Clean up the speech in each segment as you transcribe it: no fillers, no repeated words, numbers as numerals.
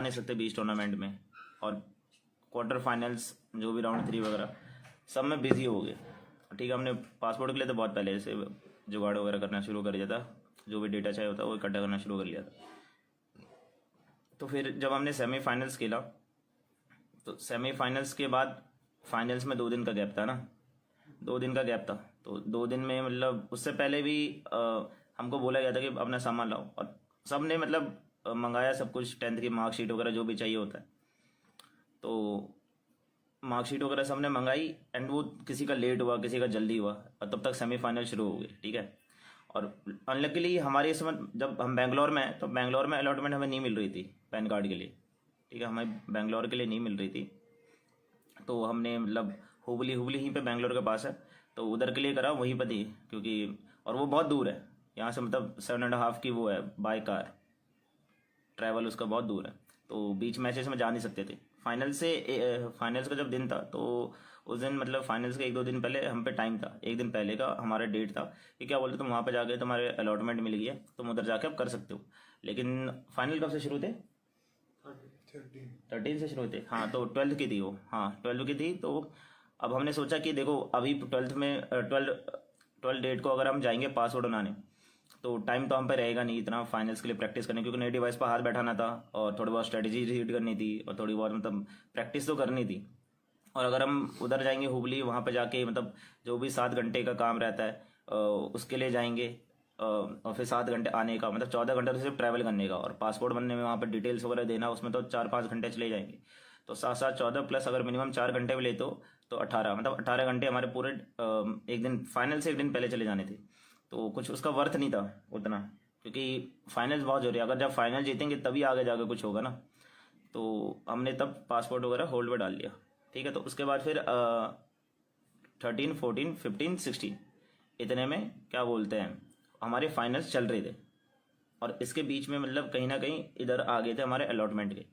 नहीं सकते बीच टूर्नामेंट में, और क्वार्टर फाइनल्स जो भी राउंड 3 वगैरह सब में बिजी हो गए। ठीक है, हमने पासपोर्ट के लिए तो बहुत पहले से जुगाड़ वगैरह करना शुरू कर दिया था, जो भी डेटा चाहिए होता है वो इकट्ठा करना शुरू कर लिया था। तो फिर जब हमने सेमीफाइनल्स खेला, तो सेमीफाइनल्स के बाद फाइनल्स में 2 दिन का गैप था ना, 2 दिन का गैप था। तो 2 दिन में मतलब उससे पहले भी हमको बोला गया था कि अपना सामान लाओ, और सब ने मतलब मंगाया सब कुछ, 10th की मार्कशीट वगैरह जो भी चाहिए होता है, तो मार्कशीट वगैरह सबने मंगाई। एंड वो किसी का लेट हुआ, किसी का जल्दी हुआ, और तब तक सेमीफाइनल शुरू हो गए। ठीक है, और अनलकीली हमारे इस समय जब हम बेंगलोर में हैं, तो बेंगलोर में अलॉटमेंट हमें नहीं मिल रही थी पैन कार्ड के लिए। ठीक है, हमें बेंगलोर के लिए नहीं मिल रही थी, तो हमने मतलब हुबली यहीं पे बेंगलोर के पास है, तो उधर के लिए करा वहीं पर थी, क्योंकि और वो बहुत दूर है यहाँ से, मतलब 7.5 की वो है बाय कार ट्रैवल, उसका बहुत दूर है। तो बीच मैचेस में जा नहीं सकते थे। फाइनल्स का जब दिन था, तो उस दिन मतलब फाइनल्स के 1-2 दिन पहले हम पे टाइम था, 1 दिन पहले का हमारा डेट था कि क्या बोलते तुम वहाँ पे जाके तुम्हारे अलॉटमेंट मिल गई है, तुम उधर जाके अब कर सकते हो। लेकिन फाइनल कब से शुरू थे? 13 से शुरू थे। हाँ, तो 12th की थी वो, हाँ 12th की थी। तो अब हमने सोचा कि देखो अभी 12th में 12 डेट को अगर हम जाएंगे पासवर्ड बनाने, तो टाइम तो हम पे रहेगा नहीं इतना फाइनल्स के लिए प्रैक्टिस करने, क्योंकि नई डिवाइस पर हाथ बैठाना था, और थोड़ी बहुत स्ट्रेटजी रीड करनी थी, और थोड़ी बहुत मतलब प्रैक्टिस तो करनी थी। और अगर हम उधर जाएंगे हुबली, वहाँ पे जाके मतलब जो भी 7 घंटे का काम रहता है उसके लिए जाएंगे, और फिर 7 घंटे आने का, मतलब 14 घंटे तो सिर्फ ट्रैवल करने का, और पासपोर्ट बनने में वहाँ पर डिटेल्स वगैरह देना, उसमें तो 4-5 घंटे चले जाएंगे। तो 7-7 14 प्लस अगर मिनिमम 4 घंटे भी ले तो 18, मतलब 18 घंटे हमारे पूरे एक दिन फाइनल से 1 दिन पहले चले जाने थे। तो कुछ उसका वर्थ नहीं था उतना, क्योंकि फाइनल्स बहुत जरूरी है, अगर जब फाइनल जीतेंगे तभी आगे जाकर कुछ होगा ना। तो हमने तब पासपोर्ट वगैरह होल्ड पे डाल लिया। ठीक है, तो उसके बाद फिर 13, 14, 15, 16 इतने में क्या बोलते हैं हमारे फाइनल्स चल रहे थे, और इसके बीच में मतलब कहीं ना कहीं इधर आ गए थे हमारे अलॉटमेंट के।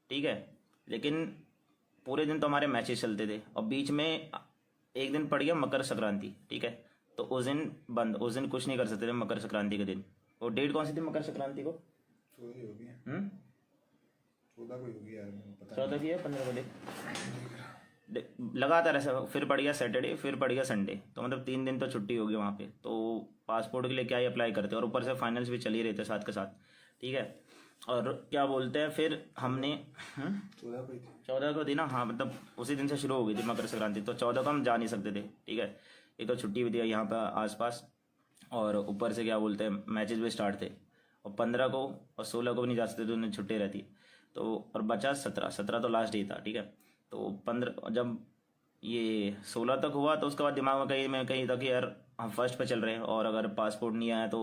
ठीक है, लेकिन पूरे दिन तो हमारे मैचेस चलते थे, और बीच में एक दिन पड़ गया मकर संक्रांति। ठीक है, तो उस दिन बंद, उस दिन कुछ नहीं कर सकते थे मकर संक्रांति के दिन। वो डेट कौन सी थी मकर संक्रांति को? 14 होगी। 14 को होगी यार, मेरे को पता 14 की है, 15 को लगातार ऐसा। फिर पड़ गया सैटरडे, फिर पड़ गया संडे, तो मतलब 3 दिन तो छुट्टी होगी वहाँ पे। तो पासपोर्ट के लिए क्या ही अप्लाई करते, और ऊपर से फाइनल्स भी चल ही रहे थे साथ के साथ। ठीक है, और क्या बोलते हैं फिर हमने 14 को थी ना, हाँ मतलब उसी दिन से शुरू हो गई थी मकर संक्रांति, तो 14 को हम जा नहीं सकते थे। ठीक है, एक तो छुट्टी भी थी यहाँ पर आसपास, और ऊपर से क्या बोलते हैं मैचेस भी स्टार्ट थे, और 15 को और 16 को भी नहीं जा सकते थे, उन्हें छुट्टी रहती। तो और बचा 17 तो लास्ट डे था। ठीक है, तो 15 जब ये 16 तक हुआ, तो उसके बाद दिमाग में कहीं था कि यार हम फर्स्ट पे चल रहे हैं, और अगर पासपोर्ट नहीं आया तो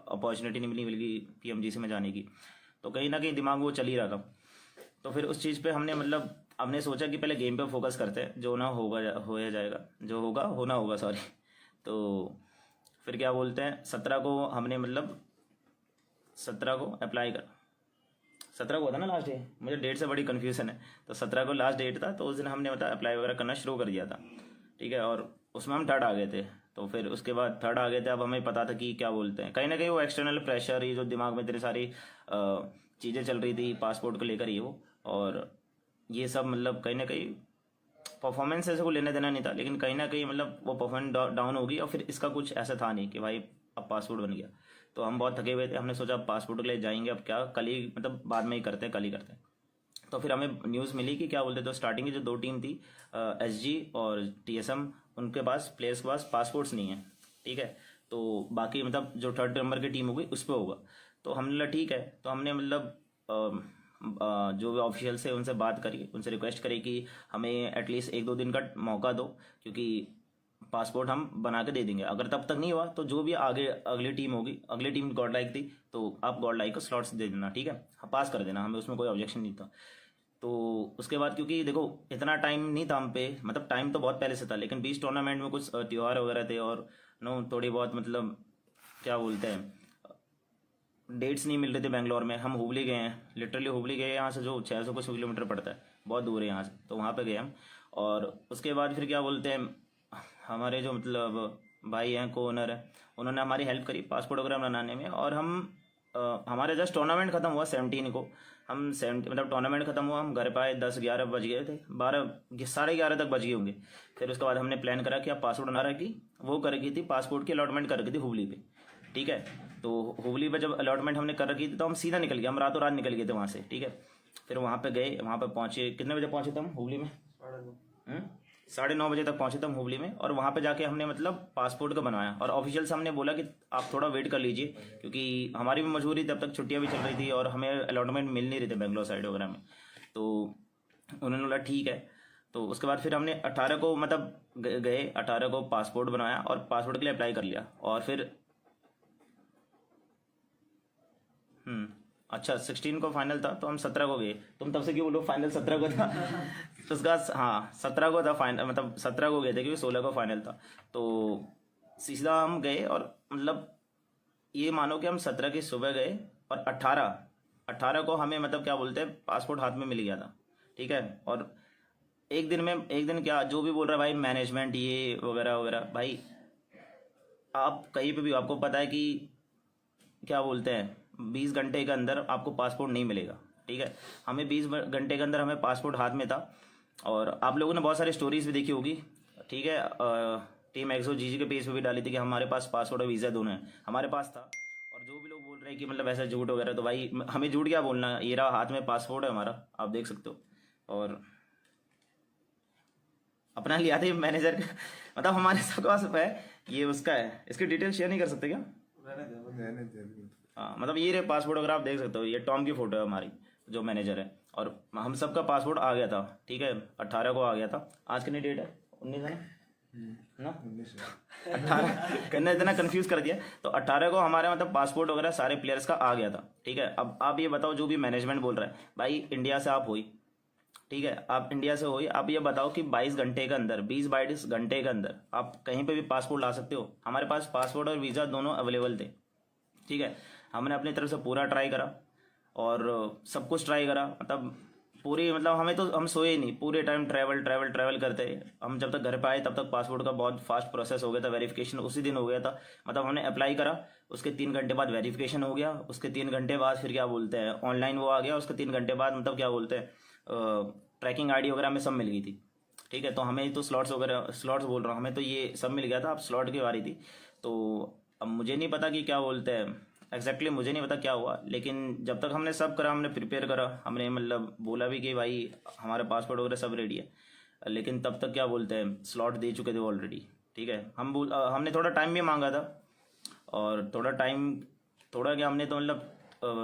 अपॉर्चुनिटी नहीं मिली PMGC में जाने की, तो कहीं ना कहीं दिमाग वो चल ही रहा था। तो फिर उस चीज़ पे हमने सोचा कि पहले गेम पे फोकस करते हैं, जो ना होगा हो या जाएगा, जो होगा होना होगा, सॉरी। तो फिर क्या बोलते हैं 17 को हमने मतलब 17 को अप्लाई कर 17 को था ना लास्ट डे, मुझे डेट से बड़ी कन्फ्यूजन है। तो 17 को लास्ट डेट था, तो उस दिन हमने मतलब अप्लाई वगैरह करना शुरू कर दिया था। ठीक है, और उसमें हम थर्ड आ गए थे। तो फिर उसके बाद थर्ड आ गए थे, अब हमें पता था कि क्या बोलते हैं कहीं ना कहीं वो एक्सटर्नल प्रेशर, ये जो दिमाग में इतनी सारी चीज़ें चल रही थी पासपोर्ट को लेकर ही वो, और ये सब मतलब कहीं ना कहीं परफॉर्मेंस ऐसे को लेने देना नहीं था, लेकिन कहीं ना कहीं मतलब वो परफॉर्मेंस डाउन होगी, और फिर इसका कुछ ऐसा था नहीं कि भाई अब पासपोर्ट बन गया। तो हम बहुत थके हुए थे, हमने सोचा अब पासपोर्ट के लिए जाएंगे, अब क्या कल ही मतलब बाद में ही करते हैं, कल ही करते हैं। तो फिर हमें न्यूज़ मिली कि क्या बोलते, तो स्टार्टिंग की जो 2 टीम थी SG और TSM, उनके पास प्लेयर्स के पास पासपोर्ट्स नहीं है। ठीक है, तो बाकी मतलब जो 3rd नंबर की टीम होगी उस पर होगा। तो हमने बोला ठीक है, तो हमने मतलब जो भी ऑफिशियल है उनसे बात करी, उनसे रिक्वेस्ट करी कि हमें एटलीस्ट 1-2 दिन का मौका दो, क्योंकि पासपोर्ट हम बना के दे देंगे। अगर तब तक नहीं हुआ तो जो भी आगे अगली टीम होगी, अगली टीम गॉड लाइक थी, तो आप गॉड लाइक को स्लॉट्स दे देना। ठीक है, पास कर देना, हमें उसमें कोई ऑब्जेक्शन नहीं था। तो उसके बाद क्योंकि देखो इतना टाइम नहीं था हम पे, मतलब टाइम तो बहुत पहले से था, लेकिन बीच टूर्नामेंट में कुछ त्यौहार वगैरह थे, और थोड़ी बहुत मतलब क्या बोलते हैं डेट्स नहीं मिल रहे थे बेंगलोर में। हम हुबली गए हैं, लिटरली हुबली गए, यहाँ से जो 600 कुछ किलोमीटर पड़ता है, बहुत दूर है यहाँ से, तो वहाँ पे गए हम। और उसके बाद फिर क्या बोलते हैं हमारे जो मतलब भाई हैं, को ओनर है, उन्होंने हमारी हेल्प करी पासपोर्ट वगैरह बनाने में। और हम हमारे जस्ट टूर्नामेंट ख़त्म हुआ 17 को, हम 70 मतलब टूर्नामेंट खत्म हुआ, हम घर पे आए 10-11 बज गए थे, 11 तक बज गए होंगे। फिर उसके बाद हमने प्लान करा कि आप पासपोर्ट बना रहा की वो कर रखी थी, पासपोर्ट की अलॉटमेंट कर रखी थी हुबली पे, ठीक है। तो हुबली पे जब अलॉटमेंट हमने कर रखी थी तो हम सीधा निकल गए, हम रातों रात निकल गए थे वहाँ से, ठीक है। फिर वहाँ पे गए, वहाँ पे पहुँचे, कितने बजे पहुँचे थे हम हुबली में? 9:30 बजे तक पहुंचे थे हम हुबली में। और वहाँ पे जाके हमने मतलब पासपोर्ट का बनवाया, और ऑफिशियल से हमने बोला कि आप थोड़ा वेट कर लीजिए, क्योंकि हमारी भी मजबूरी, तब तक छुट्टियाँ भी चल रही थी और हमें अलॉटमेंट मिल नहीं रही थी बेंगलोर साइड वगैरह में। तो उन्होंने बोला ठीक है। तो उसके बाद फिर हमने 18 को मतलब गए, 18 को पासपोर्ट बनवाया और पासपोर्ट के लिए अप्लाई कर लिया। और फिर अच्छा 16 को फाइनल था, तो हम 17 को गए। तुम तब से क्यों बोलो फाइनल 17 को था? तो उसका हाँ 17 को था फाइनल, मतलब 17 को गए थे क्योंकि 16 को फाइनल था। तो सीधा हम गए, और मतलब ये मानो कि हम 17 की सुबह गए और 18 को हमें मतलब क्या बोलते हैं पासपोर्ट हाथ में मिल गया था, ठीक है। और एक दिन क्या जो भी बोल रहा है भाई मैनेजमेंट ये वगैरह वगैरह, भाई आप कहीं पे भी आपको पता है कि क्या बोलते हैं 20 घंटे के अंदर आपको पासपोर्ट नहीं मिलेगा, ठीक है। हमें 20 घंटे के अंदर हमें पासपोर्ट हाथ में था। और आप लोगों ने बहुत सारी स्टोरीज भी देखी होगी, ठीक है। टीम एक्सो जीजी के पेज पे भी डाली थी कि हमारे पास पासपोर्ट और वीज़ा दोनों है, हमारे पास था। और जो भी लोग बोल रहे हैं कि मतलब ऐसा झूठ वगैरह, तो भाई हमें झूठ क्या बोलना, ये रहा हाथ में पासपोर्ट है हमारा, आप देख सकते हो। और अपना लिया था मैनेजर का, मतलब हमारे सब पास है, ये उसका है, इसकी डिटेल शेयर नहीं कर सकते क्या? रहने दे। हाँ मतलब ये रहे पासपोर्ट, अगर आप देख सकते हो, ये टॉम की फोटो है हमारी, जो मैनेजर है। और हम सबका पासपोर्ट आ गया था, ठीक है, 18 को आ गया था। आज कितनी डेट है? 19 है ना? 18 कहने इतना कंफ्यूज कर दिया। तो 18 को हमारे मतलब पासपोर्ट वगैरह सारे प्लेयर्स का आ गया था, ठीक है। अब आप ये बताओ, जो भी मैनेजमेंट बोल रहा है, भाई इंडिया से आप हुई, ठीक है, आप इंडिया से हुई, आप ये बताओ कि 22 घंटे के अंदर 20-22 घंटे के अंदर आप कहीं पे भी पासपोर्ट ला सकते हो। हमारे पास पासपोर्ट और वीज़ा दोनों अवेलेबल थे, ठीक है। हमने अपनी तरफ से पूरा ट्राई करा और सब कुछ ट्राई करा, मतलब पूरी, मतलब हमें तो हम सोए ही नहीं, पूरे टाइम ट्रैवल करते रहे। हम जब तक घर पे आए तब तक पासपोर्ट का बहुत फास्ट प्रोसेस हो गया था, वेरिफिकेशन उसी दिन हो गया था। मतलब हमने अप्लाई करा, उसके 3 घंटे बाद वेरिफिकेशन हो गया, उसके 3 घंटे बाद फिर क्या बोलते हैं ऑनलाइन वो आ गया, उसके 3 घंटे बाद मतलब क्या बोलते हैं ट्रैकिंग आईडी वगैरह में सब मिल गई थी, ठीक है। तो हमें तो स्लॉट्स बोल रहा हूँ, हमें तो ये सब मिल गया था, अब स्लॉट की बारी थी। तो अब मुझे नहीं पता कि क्या बोलते हैं एग्जैक्टली, मुझे नहीं पता क्या हुआ, लेकिन जब तक हमने सब करा, हमने प्रिपेयर करा, हमने मतलब बोला भी कि भाई हमारे पासपोर्ट वगैरह सब रेडी है, लेकिन तब तक क्या बोलते हैं स्लॉट दे चुके थे ऑलरेडी, ठीक है। हमने थोड़ा टाइम भी मांगा था, और थोड़ा क्या हमने तो मतलब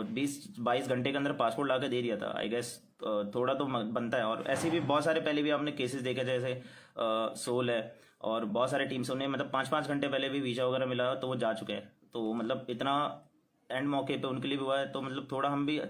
20-22 घंटे के अंदर पासपोर्ट ला के दे दिया था, आई गेस। थोड़ा तो बनता है। और ऐसे भी बहुत सारे पहले भी आपने केसेस देखे, जैसे सोल है और बहुत सारे टीम्स, उन्हें मतलब 5-5 घंटे पहले भी वीज़ा वगैरह मिला तो वो जा चुके हैं। तो मतलब इतना एंड मौके पे उनके लिए भी हुआ है, तो मतलब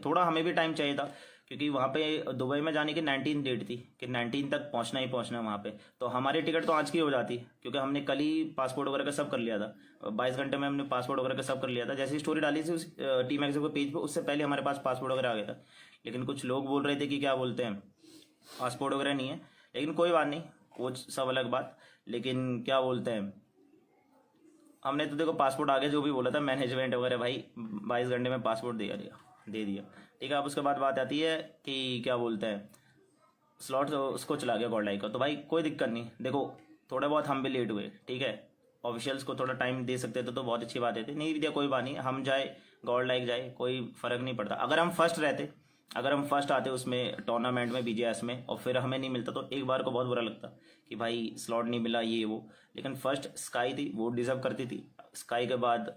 थोड़ा हमें भी टाइम चाहिए था, क्योंकि वहाँ पे दुबई में जाने की 19 डेट थी कि 19 तक पहुँचना ही पहुँचना है वहाँ पे। तो हमारी टिकट तो आज की हो जाती, क्योंकि हमने कल ही पासपोर्ट वगैरह का सब कर लिया था, 22 घंटे में हमने पासपोर्ट वगैरह का सब कर लिया था। जैसी स्टोरी डाली थी उस टीम एक्सो के पेज पे, उससे पहले हमारे पास पासपोर्ट वगैरह आ गया था। लेकिन कुछ लोग बोल रहे थे कि क्या बोलते हैं पासपोर्ट वगैरह नहीं है, लेकिन कोई बात नहीं, वो सब अलग बात। लेकिन क्या बोलते हैं हमने तो देखो पासपोर्ट आ गया, जो भी बोला था मैनेजमेंट वगैरह, भाई 22 घंटे में पासपोर्ट दे दिया, ठीक है। अब उसके बाद बात आती है कि क्या बोलते हैं स्लॉट उसको चला गया गॉड लाइक का, तो भाई कोई दिक्कत नहीं, देखो थोड़ा बहुत हम भी लेट हुए, ठीक है। ऑफिशियल्स को थोड़ा टाइम दे सकते थे तो बहुत अच्छी बात है, नहीं दिया कोई बात नहीं, हम जाए गॉड लाइक जाए, कोई फ़र्क नहीं पड़ता। अगर हम फर्स्ट आते उसमें टूर्नामेंट में BGS में, और फिर हमें नहीं मिलता, तो एक बार को बहुत बुरा लगता कि भाई स्लॉट नहीं मिला ये वो। लेकिन फर्स्ट स्काई थी, वो डिज़र्व करती थी, स्काई के बाद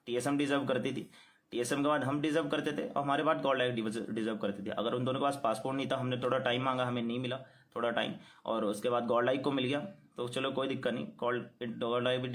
TSM डिज़र्व करती थी, TSM के बाद हम डिज़र्व करते थे, और हमारे बाद गॉड लाइक डिज़र्व करती थी। अगर उन दोनों के पास पासपोर्ट नहीं था, हमने थोड़ा टाइम मांगा, हमें नहीं मिला थोड़ा टाइम, और उसके बाद गॉड लाइक को मिल गया, तो चलो कोई दिक्कत नहीं, गॉड लाइक भी